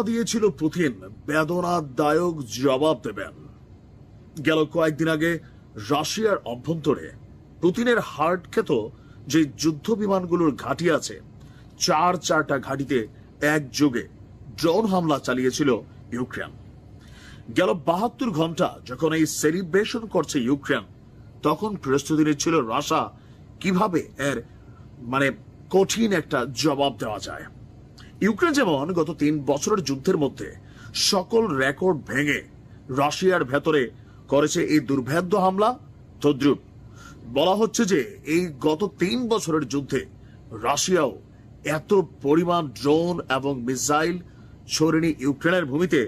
দিয়েছিল পুতিন বেদনাদায়ক জবাব দেবেন। গেল কয়েকদিন আগে রাশিয়ার অভ্যন্তরে পুতিনের হার্ট খ্যাত যে যুদ্ধ বিমানগুলোর ঘাঁটি আছে, চারটা ঘাঁটিতে একযোগে ড্রোন হামলা চালিয়েছিল ইউক্রেন। গেল 72 ঘন্টা যখন এই সেলিব্রেশন করছে ইউক্রেন, তখন প্রস্তুতি নিচ্ছিল রাশিয়া কিভাবে এর কঠিন একটা জবাব দেওয়া যায়। ইউক্রেন যেমন গত 3 বছরের যুদ্ধের মধ্যে সকল রেকর্ড ভেঙে রাশিয়ার ভেতরে করেছে এই দুর্ভেদ্য হামলা, তদ্রুপ বলা হচ্ছে যে এই গত 3 বছরের যুদ্ধে রাশিয়াও এত পরিমাণ ড্রোন এবং মিসাইল ছড়েনি ইউক্রেনের ভূমিতে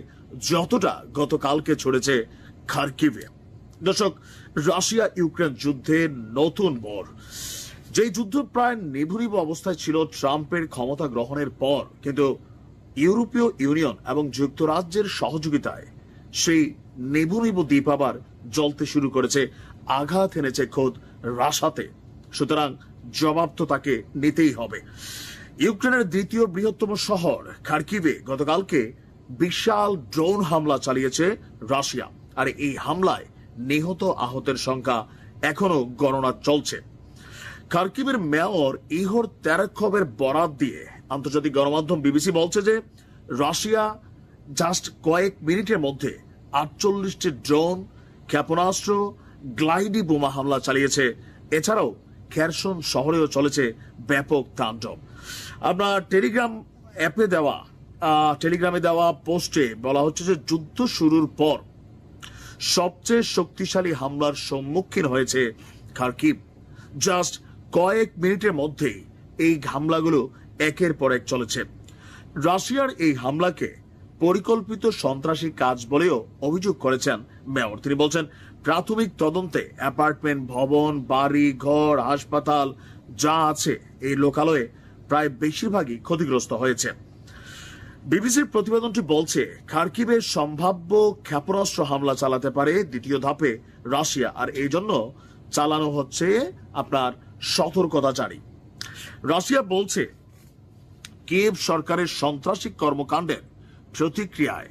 যতটা গতকালকে ছড়েছে খার্কিভে। দর্শক, রাশিয়া ইউক্রেন যুদ্ধে নতুন মোড়। যেই যুদ্ধ প্রায় নিভৃত অবস্থায় ছিল ট্রাম্পের ক্ষমতা গ্রহণের পর, কিন্তু ইউরোপীয় ইউনিয়ন এবং যুক্তরাজ্যের সহযোগিতায় সেই নেবু দ্বীপ আবার জ্বলতে শুরু করেছে, আঘাত এনেছে খোদ রাশাতে। সুতরাং জবাব তো তাকে নিতেই হবে। ইউক্রেনের দ্বিতীয় বৃহত্তম শহর খার্কিভে গতকালকে বিশাল ড্রোন হামলা চালিয়েছে রাশিয়া, আর এই হামলায় নিহত আহতের সংখ্যা এখনো গণনা চলছে। খার্কিভের মেয়র ইহোর তেরেখভের বরাত দিয়ে আন্তর্জাতিক গণমাধ্যম বিবিসি বলছে যে রাশিয়া জাস্ট কয়েক মিনিটের মধ্যে 48টি ড্রোন, ক্ষেপণাস্ত্র, গ্লাইডি বোমা হামলা চালিয়েছে। এছাড়াও খেরসন শহরেও চলেছে ব্যাপক তাণ্ডব। আপনার টেলিগ্রামে দেওয়া পোস্টে বলা হচ্ছে যে যুদ্ধ শুরুর পর সবচেয়ে শক্তিশালী হামলার সম্মুখীন হয়েছে খার্কিভ। জাস্ট কয়েক মিনিটের মধ্যেই এই হামলাগুলো একের পর এক চলেছে। রাশিয়ার এই হামলাকে পরিকল্পিত সন্ত্রাসী কাজ বলেও অভিযোগ করেছেন মেয়র। তিনি বলছেন, প্রাথমিক তদন্তে অ্যাপার্টমেন্ট, ভবন, বাড়ি ঘর, হাসপাতাল যা আছে এই লোকালয়ে প্রায় বেশিরভাগই ক্ষতিগ্রস্ত হয়েছে। বিবিসির প্রতিবেদনটি বলছে, খার্কিভে সম্ভাব্য ক্ষেপণাস্ত্র হামলা চালাতে পারে দ্বিতীয় ধাপে রাশিয়া, আর এই জন্য চালানো হচ্ছে আপনার সতর্কতা জারি। রাশিয়া বলছে কিয়েভ সরকারের সন্ত্রাসী কর্মকাণ্ডের প্রতিক্রিয়ায়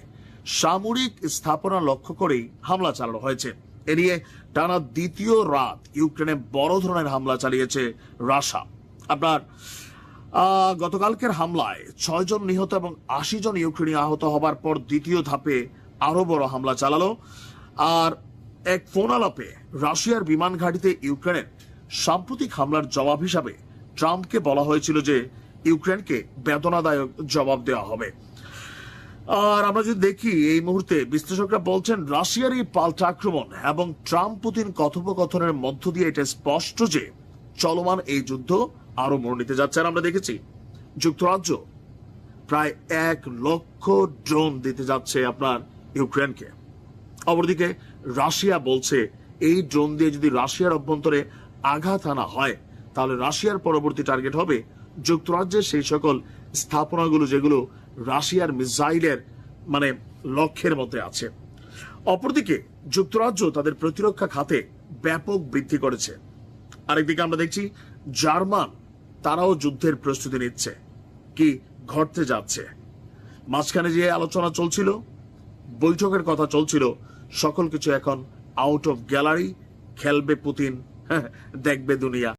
সামরিক স্থাপনা লক্ষ্য করেই হামলা চালানো হয়েছে। এ নিয়ে টানা দ্বিতীয় রাত ইউক্রেনে বড় ধরনের হামলা চালিয়েছে রাশিয়া। আপনার গতকালকের হামলায় 6 জন নিহত এবং 80 জন ইউক্রেনীয় আহত হবার পর দ্বিতীয় ধাপে আরো বড় হামলা চালালো। আর এক ফোন আলাপে রাশিয়ার বিমান ঘাঁটিতে ইউক্রেনের সাম্প্রতিক হামলার জবাব হিসাবে ট্রাম্পকে বলা হয়েছিল যে ইউক্রেনকে বেদনাদায়ক জবাব দেওয়া হবে। আর আমরা যদি দেখি এই মুহূর্তে বিশ্লেষকরা বলছেন রাশিয়ার এই পাল্টা আক্রমণ এবং ট্রাম্প পুতিন কথোপকথনের মধ্য দিয়ে এটা স্পষ্ট যে চলমান এই যুদ্ধ আরো মোড় নিতে যাচ্ছে। আর আমরা দেখেছি যুক্তরাজ্য প্রায় 1 লক্ষ ড্রোন দিতে যাচ্ছে আপনার ইউক্রেনকে। অপরদিকে রাশিয়া বলছে এই ড্রোন দিয়ে যদি রাশিয়ার অভ্যন্তরে আঘাত আনা হয়, তাহলে রাশিয়ার পরবর্তী টার্গেট হবে যুক্তরাজ্যের সেই সকল স্থাপনাগুলো যেগুলো রাশিয়ার মিসাইলের লক্ষ্যের মধ্যে আছে। অপরদিকে যুক্তরাজ্য তাদের প্রতিরক্ষা খাতে ব্যাপক বৃদ্ধি করেছে। আরেকদিকে আমরা দেখছি জার্মান তারাও যুদ্ধের প্রস্তুতি নিচ্ছে। কি ঘটতে যাচ্ছে? মাঝখানে যে আলোচনা চলছিল, বৈঠকের কথা চলছিল, সকল কিছু এখন আউট অফ গ্যালারি। খেলবে পুতিন, দেখবে দুনিয়া।